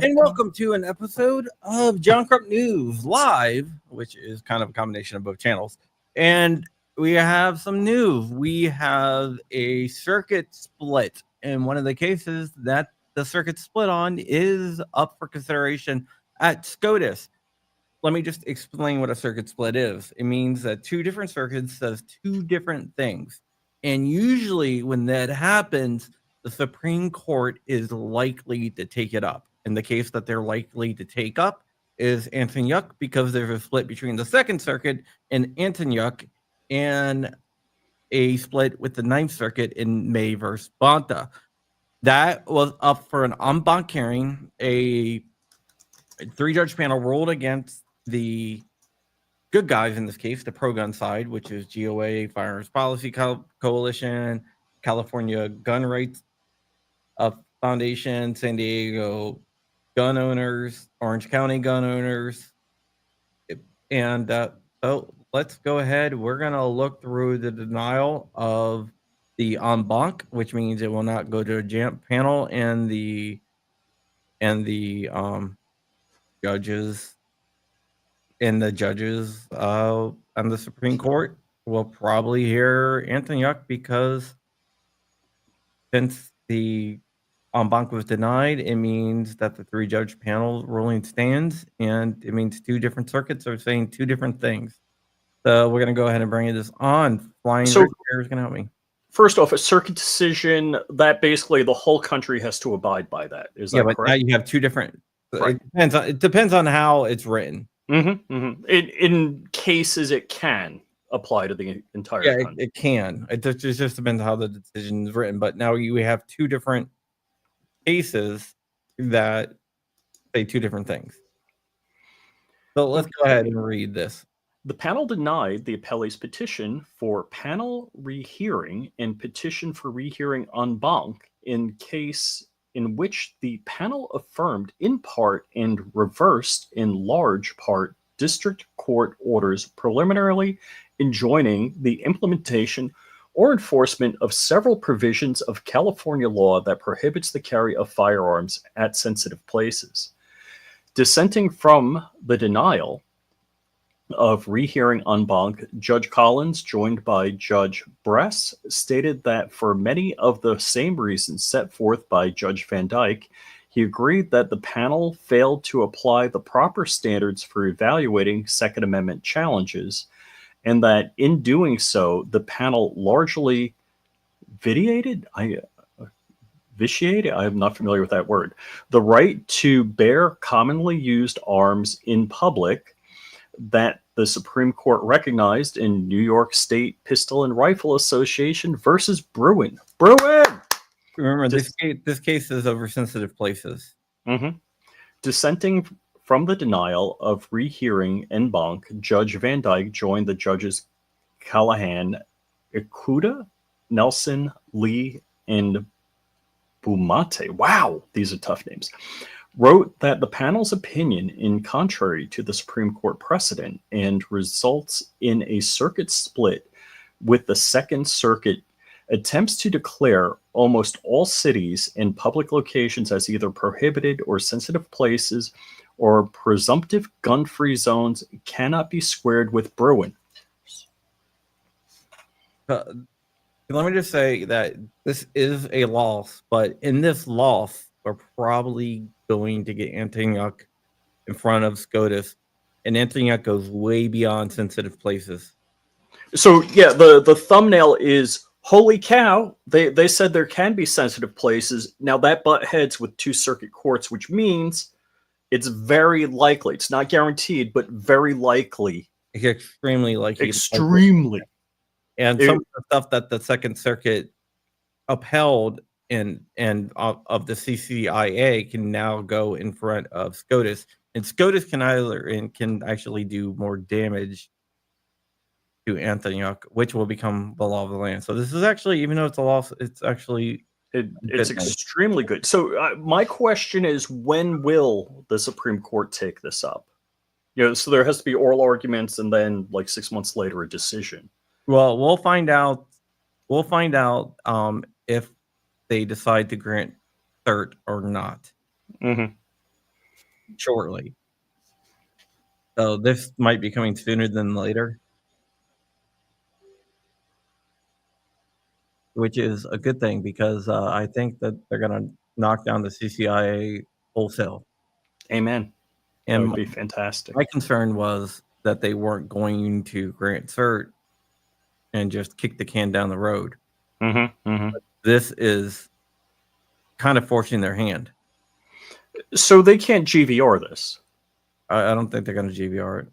And welcome to an episode of John Crump News Live, which is kind of a combination of both channels. And we have some news. We have a circuit split. And one of the cases that the circuit split on is up for consideration at SCOTUS. Let me just explain what a circuit split is. It means that two different circuits says two different things. And usually when that happens, the Supreme Court is likely to take it up. In the case that they're likely to take up is Antonyuk, because there's a split between the Second Circuit and Antonyuk, and a split with the Ninth Circuit in May versus Bonta. That was up for an en banc hearing. A three-judge panel ruled against the good guys in this case, the pro-gun side, which is GOA, Firearms Policy Coalition, California Gun Rights Foundation, San Diego gun owners, Orange County gun owners. And so let's go ahead. We're going to look through the denial of the en banc, which means it will not go to a JAMP panel, and the judges on the Supreme Court will probably hear Antonyuk, because since the en banc was denied, it means that the three-judge panel ruling stands, and it means two different circuits are saying two different things. So we're going to go ahead and bring this on. Flying Rick here is going to help me. First off, a circuit decision, that basically the whole country has to abide by that. Is that correct? Now you have two different. Right. It depends on how it's written. In cases, it can apply to the entire country. It can. It just depends how the decision is written. But now we have two different cases that say two different things. So let's go ahead and read this. The panel denied the appellee's petition for panel rehearing and petition for rehearing en banc in case in which the panel affirmed in part and reversed in large part district court orders preliminarily enjoining the implementation or enforcement of several provisions of California law that prohibits the carry of firearms at sensitive places. Dissenting from the denial of rehearing en banc, Judge Collins, joined by Judge Bress, stated that for many of the same reasons set forth by Judge Van Dyke, he agreed that the panel failed to apply the proper standards for evaluating Second Amendment challenges, and that in doing so, the panel largely vitiated, I'm not familiar with that word, the right to bear commonly used arms in public that the Supreme Court recognized in New York State Pistol and Rifle Association versus Bruin. Remember, this case is over sensitive places. Dissenting from the denial of rehearing en banc, Judge Van Dyke joined the judges Callahan, Ikuda, Nelson, Lee, and Bumate. Wow, these are tough names. Wrote that the panel's opinion, in contrary to the Supreme Court precedent, and results in a circuit split with the Second Circuit, attempts to declare almost all cities and public locations as either prohibited or sensitive places or presumptive gun-free zones cannot be squared with Bruin. Let me just say that this is a loss, but in this loss, we're probably going to get Antonyuk in front of SCOTUS, and Antonyuk goes way beyond sensitive places. So yeah, the thumbnail is holy cow. They said there can be sensitive places. Now that butt heads with 2 circuit courts, which means it's very likely. It's not guaranteed, but very likely. It's extremely likely. Extremely. And some of the stuff that the Second Circuit upheld and of the CCIA can now go in front of SCOTUS, and SCOTUS can actually do more damage to Antonyuk, which will become the law of the land. So this is actually, even though it's a loss, it's actually it's extremely good. So my question is, when will the Supreme Court take this up? So there has to be oral arguments, and then like 6 months later, a decision. Well, we'll find out. We'll find out if they decide to grant cert or not shortly. So this might be coming sooner than later, which is a good thing because I think that they're going to knock down the CCIA wholesale. Amen. And that would be fantastic. My concern was that they weren't going to grant cert and just kick the can down the road. But this is kind of forcing their hand. So they can't GVR this? I don't think they're going to GVR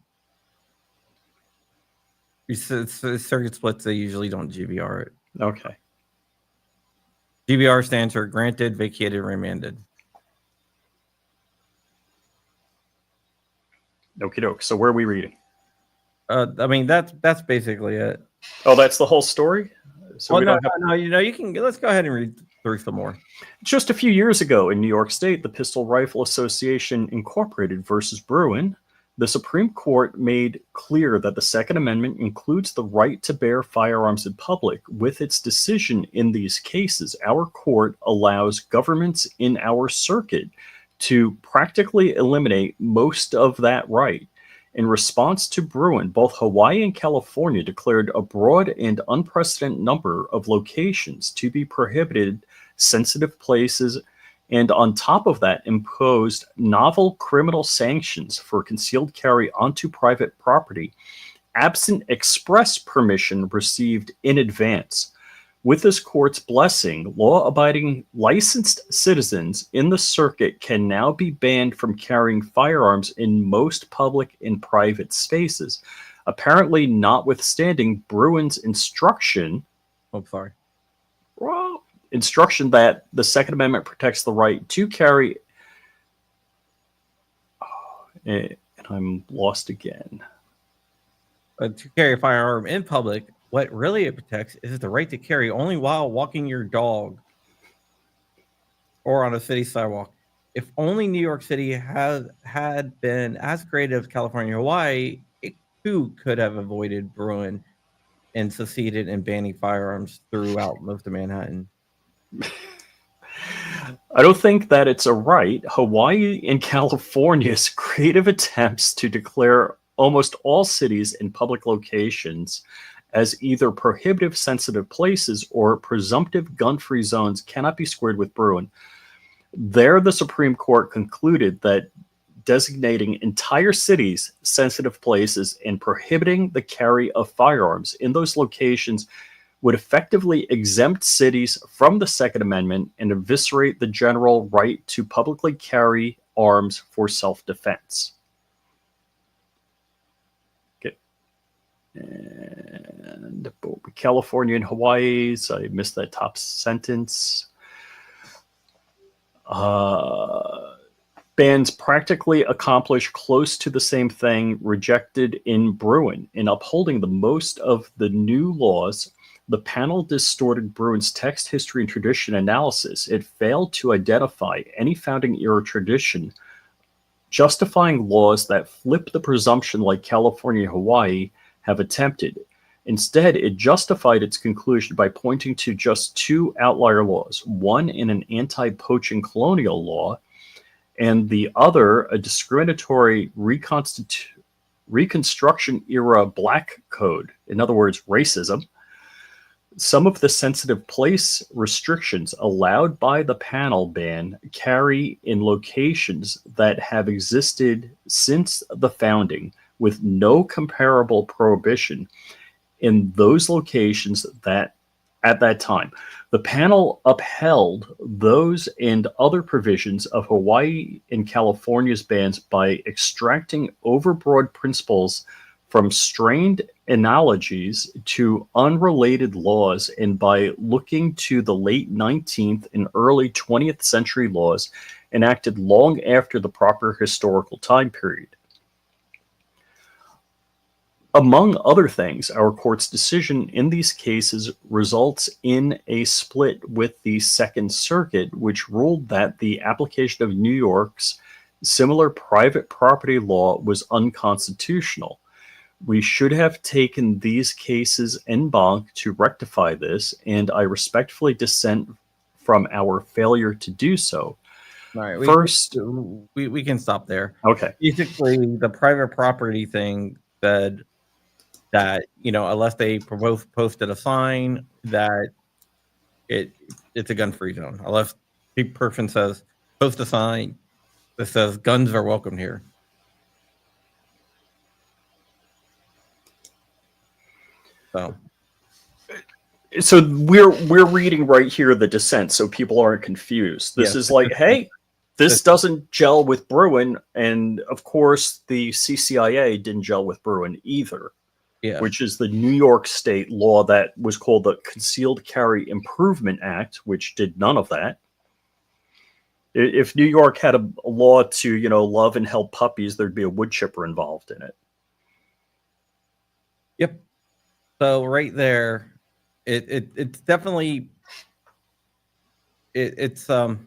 it. Circuit splits, they usually don't GVR it. Okay. GVR stands for granted, vacated, remanded. Okie doke. So where are we reading? I mean, that's basically it. Oh, that's the whole story? So you can. Let's go ahead and read through some more. Just a few years ago in New York State, the Pistol Rifle Association Incorporated versus Bruin, the Supreme Court made clear that the Second Amendment includes the right to bear firearms in public. With its decision in these cases, our court allows governments in our circuit to practically eliminate most of that right. In response to Bruin, both Hawaii and California declared a broad and unprecedented number of locations to be prohibited sensitive places, and on top of that imposed novel criminal sanctions for concealed carry onto private property, absent express permission received in advance. With this court's blessing, law-abiding licensed citizens in the circuit can now be banned from carrying firearms in most public and private spaces, apparently notwithstanding Bruin's instruction. Instruction that the Second Amendment protects the right to carry. And I'm lost again. To carry a firearm in public. What really it protects is the right to carry only while walking your dog or on a city sidewalk. If only New York City had been as creative as California and Hawaii, it too could have avoided Bruin and succeeded in banning firearms throughout most of Manhattan. I don't think that it's a right. Hawaii and California's creative attempts to declare almost all cities and public locations as either prohibitive sensitive places or presumptive gun-free zones cannot be squared with Bruin. There, the Supreme Court concluded that designating entire cities sensitive places and prohibiting the carry of firearms in those locations would effectively exempt cities from the Second Amendment and eviscerate the general right to publicly carry arms for self-defense. And California and Hawaii, so I missed that top sentence. Bans practically accomplish close to the same thing rejected in Bruin. In upholding the most of the new laws, the panel distorted Bruin's text, history, and tradition analysis. It failed to identify any founding era tradition justifying laws that flip the presumption like California and Hawaii have attempted. Instead, it justified its conclusion by pointing to just 2 outlier laws, one in an anti-poaching colonial law, and the other a discriminatory Reconstruction-era black code, in other words, racism. Some of the sensitive place restrictions allowed by the panel ban carry in locations that have existed since the founding with no comparable prohibition in those locations that at that time. The panel upheld those and other provisions of Hawaii and California's bans by extracting overbroad principles from strained analogies to unrelated laws and by looking to the late 19th and early 20th century laws enacted long after the proper historical time period. Among other things, our court's decision in these cases results in a split with the Second Circuit, which ruled that the application of New York's similar private property law was unconstitutional. We should have taken these cases en banc to rectify this, and I respectfully dissent from our failure to do so. All right, First, we can stop there. okay. Basically, the private property thing said that, unless they both posted a sign that it's a gun-free zone, unless the person says post a sign that says guns are welcome here. So we're reading right here the dissent, so people aren't confused. This is like, hey, this doesn't gel with Bruin, and of course the CCIA didn't gel with Bruin either. Yeah. Which is the New York State law that was called the Concealed Carry Improvement Act, which did none of that. If New York had a law to, love and help puppies, there'd be a wood chipper involved in it. Yep. So right there, it's definitely it's a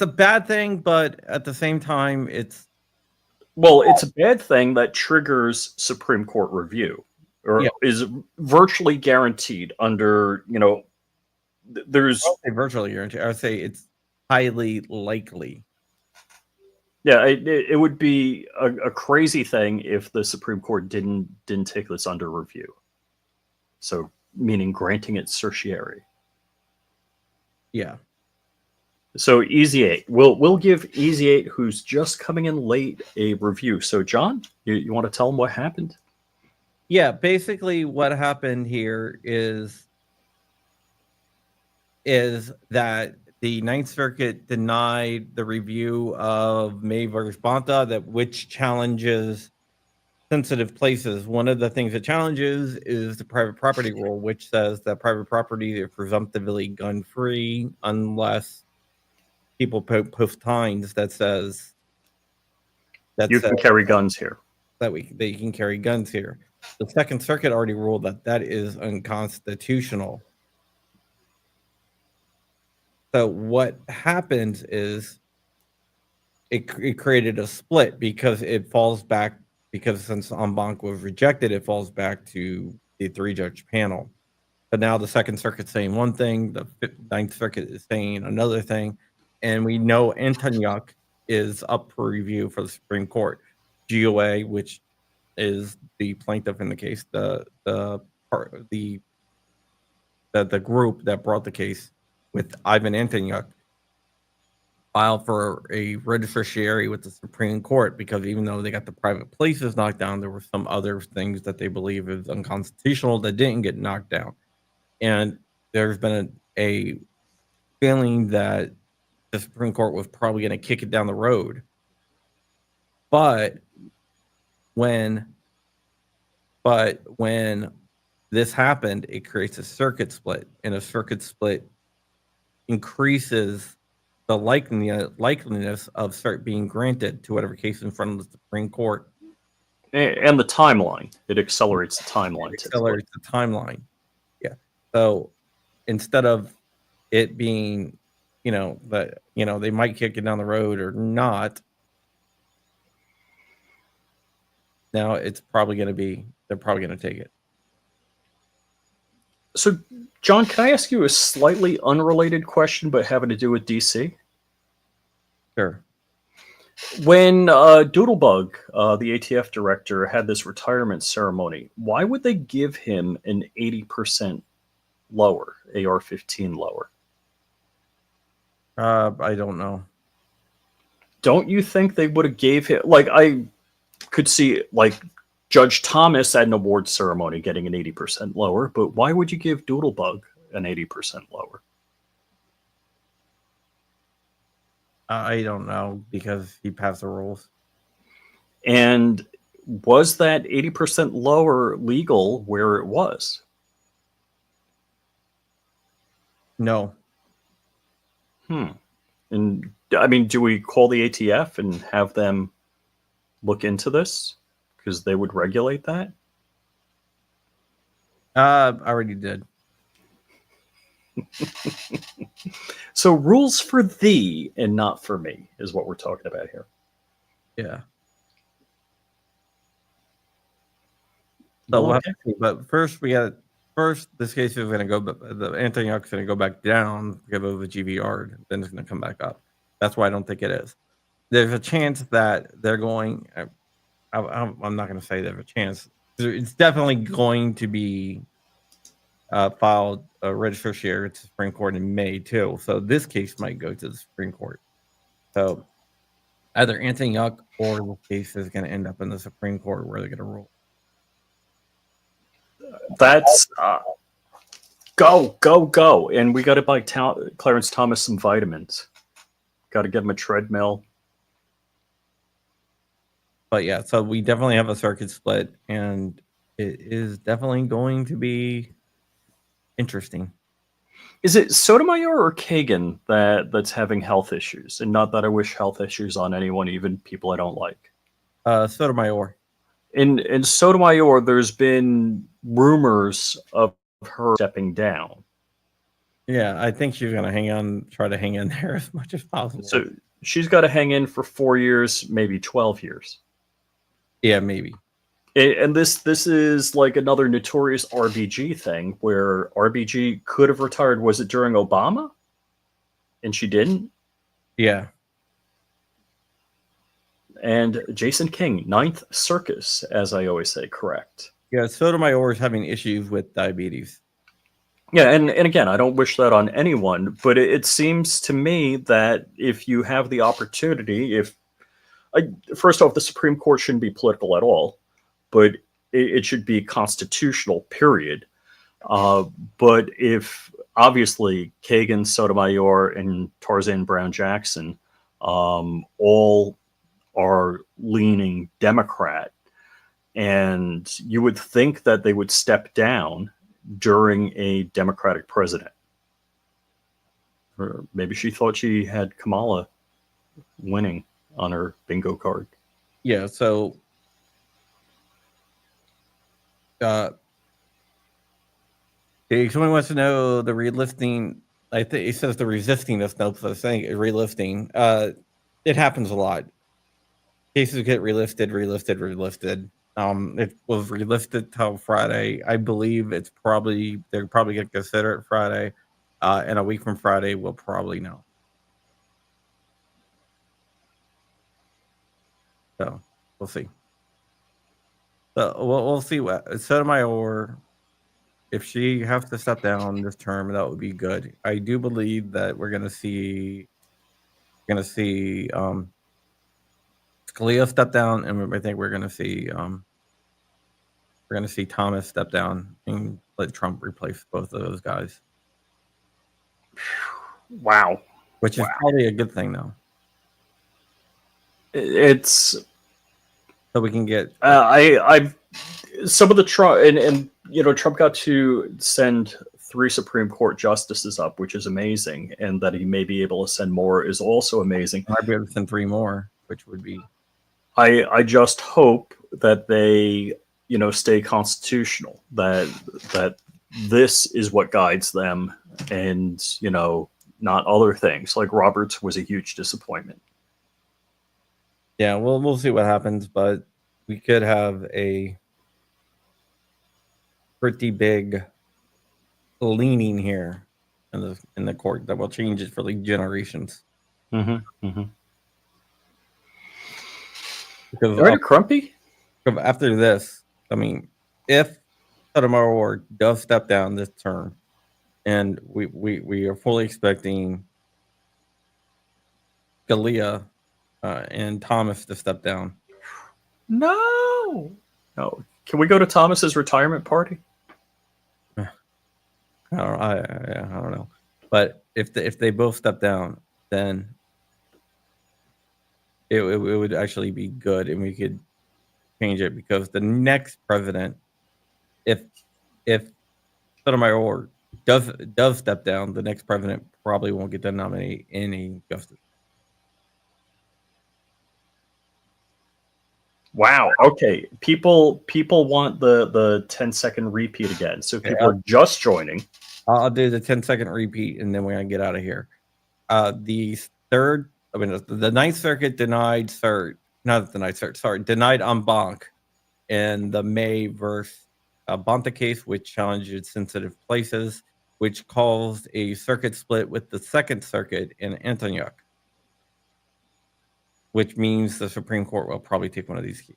bad thing, but at the same time, it's a bad thing that triggers Supreme Court review, or is virtually guaranteed under, there's virtually guaranteed. I would say it's highly likely. Yeah, it would be a crazy thing if the Supreme Court didn't take this under review. So, meaning granting it certiorari. Yeah. So Easy 8, we'll give Easy 8, who's just coming in late, a review. So John, you want to tell him what happened? Yeah, basically what happened here is that the Ninth Circuit denied the review of May versus Bonta, which challenges sensitive places. One of the things it challenges is the private property rule, which says that private property is presumptively gun-free unless people post signs that says you can carry guns here. They can carry guns here. The Second Circuit already ruled that is unconstitutional. So what happens is it created a split because it falls back, because since en banc was rejected, it falls back to the 3-judge panel. But now the Second Circuit's saying one thing, the Ninth Circuit is saying another thing, and we know Antonyuk is up for review for the Supreme Court. GOA, which is the plaintiff in the case, the group that brought the case with Ivan Antonyuk, filed for a writ of certiorari with the Supreme Court because even though they got the private places knocked down, there were some other things that they believe is unconstitutional that didn't get knocked down. And there's been a feeling that the Supreme Court was probably going to kick it down the road. But when this happened, it creates a circuit split, and a circuit split increases the likeliness of cert being granted to whatever case in front of the Supreme Court. And the timeline. It accelerates the timeline. Yeah. So instead of it being, they might kick it down the road or not, now it's probably going to be, they're probably going to take it. So, John, can I ask you a slightly unrelated question, but having to do with DC? Sure. When Doodlebug, the ATF director, had this retirement ceremony, why would they give him an 80% lower, AR-15 lower? I don't know. Don't you think they would have gave him, like, I could see, like, Judge Thomas at an awards ceremony getting an 80% lower, but why would you give Doodlebug an 80% lower? I don't know because he passed the rules. And was that 80% lower legal where it was? No. And I mean, do we call the ATF and have them look into this? Because they would regulate that? I already did. So rules for thee and not for me is what we're talking about here. Yeah. So we'll have to see. But first, this case is going to go, the Anthony Yuck's going to go back down because of the GVR, then it's going to come back up. That's why I don't think it is. There's a chance that they're going, I'm not going to say there's a chance. It's definitely going to be filed, registered share at the Supreme Court in May, too. So this case might go to the Supreme Court. So either Anthony Yuck or the case is going to end up in the Supreme Court where they're going to rule. That's go. And we got to buy Clarence Thomas some vitamins. Got to give him a treadmill. But yeah, so we definitely have a circuit split, and it is definitely going to be interesting. Is it Sotomayor or Kagan that's having health issues? And not that I wish health issues on anyone, even people I don't like. Sotomayor. In Sotomayor, there's been rumors of her stepping down. Yeah, I think she's going to try to hang in there as much as possible. So she's got to hang in for 4 years, maybe 12 years. Yeah, maybe. And this is like another notorious RBG thing where RBG could have retired. Was it during Obama? And she didn't? Yeah. And Jason King, Ninth Circus, as I always say, correct. Yeah, Sotomayor is having issues with diabetes. Yeah, and again, I don't wish that on anyone, but it seems to me that if you have the opportunity, first off, the Supreme Court shouldn't be political at all, but it should be constitutional, period. But if, obviously, Kagan, Sotomayor, and Tarzan Brown Jackson all are leaning Democrat, and you would think that they would step down during a Democratic president. Or maybe she thought she had Kamala winning on her bingo card. Yeah, so someone wants to know the relifting. I think it says the resisting this note, so I was saying relifting. It happens a lot. Cases get relifted. It was relifted till Friday. I believe they're probably going to consider it Friday, and a week from Friday we'll probably know. So we'll see. So we'll see what Sotomayor, if she has to step down this term, that would be good. I do believe that we're going to see Scalia step down, and I think we're going to see Thomas step down and let Trump replace both of those guys. Wow. Which is probably a good thing, though. It's so we can get I some of the Trump and Trump got to send 3 Supreme Court justices up, which is amazing, and that he may be able to send more is also amazing. I'd be able to send 3 more, which would be. I just hope that they stay constitutional. That this is what guides them, and not other things. Like Roberts was a huge disappointment. Yeah, we'll see what happens, but we could have a pretty big leaning here in the court that will change it for like generations. Mm-hmm, mm-hmm. Because Right, Crumpy? after this, I mean, if Sotomayor does step down this term, and we are fully expecting Scalia and Thomas to step down. No. Can we go to Thomas's retirement party? I don't know. But if they both step down, then it would actually be good, and we could change it, because the next president, if Sotomayor does step down, the next president probably won't get to nominate any justice. Wow. Okay. People want the 10-second repeat again. So people are just joining. I'll do the 10-second repeat, and then we're gonna get out of here. The Ninth Circuit denied denied en banc in the May versus Bonta case, which challenged sensitive places, which caused a circuit split with the Second Circuit in Antonyuk, which means the Supreme Court will probably take one of these keys.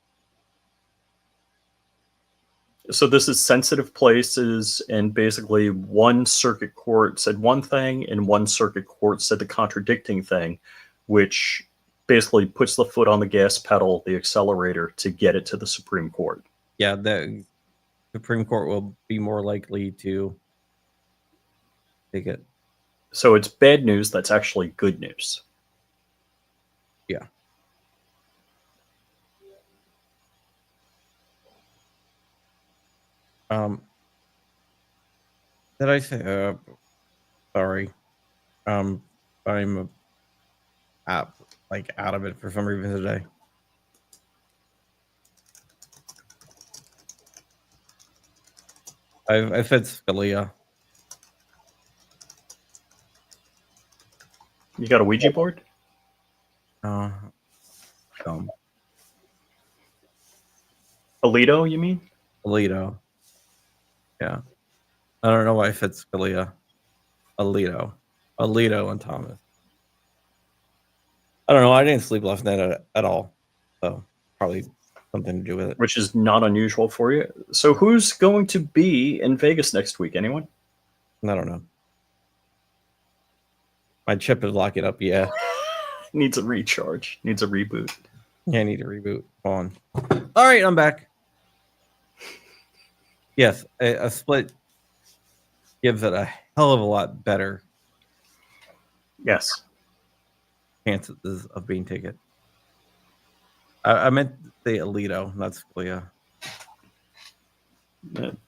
So this is sensitive places, and basically one circuit court said one thing and one circuit court said the contradicting thing, which basically puts the foot on the gas pedal, the accelerator, to get it to the Supreme Court. Yeah, the Supreme Court will be more likely to take it. So it's bad news that's actually good news. Yeah. Did I say? Sorry. I'm out of it for some reason today. I said Scalia. You got a Ouija board? Alito, you mean? Alito. Yeah. I don't know why I said Scalia. Alito and Thomas. I don't know. I didn't sleep last night at all. So probably something to do with it. Which is not unusual for you. So who's going to be in Vegas next week? Anyone? I don't know. My chip is locking up. Yeah. Needs a recharge. Needs a reboot. Yeah, I need to reboot. Hold on. All right, I'm back. Yes, a split gives it a hell of a lot better. Yes. Chances of being taken. I meant to say Alito, not Scalia.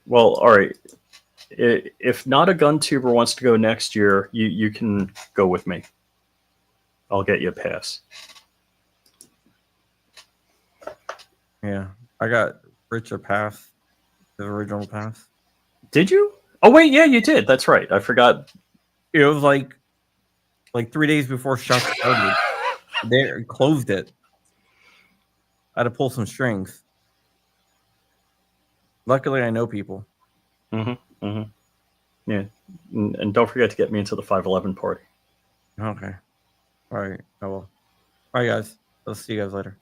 Well, all right. If Not a Gun Tuber wants to go next year, you can go with me. I'll get you a pass. Yeah, I got Rich a pass, the original pass. Did you? Oh wait, yeah, you did. That's right. I forgot. It was like 3 days before shots started. They closed it. I had to pull some strings. Luckily, I know people. Mm-hmm. Mm-hmm. Yeah, and don't forget to get me into the 511 party. Okay. All right. I will. All right, guys. I'll see you guys later.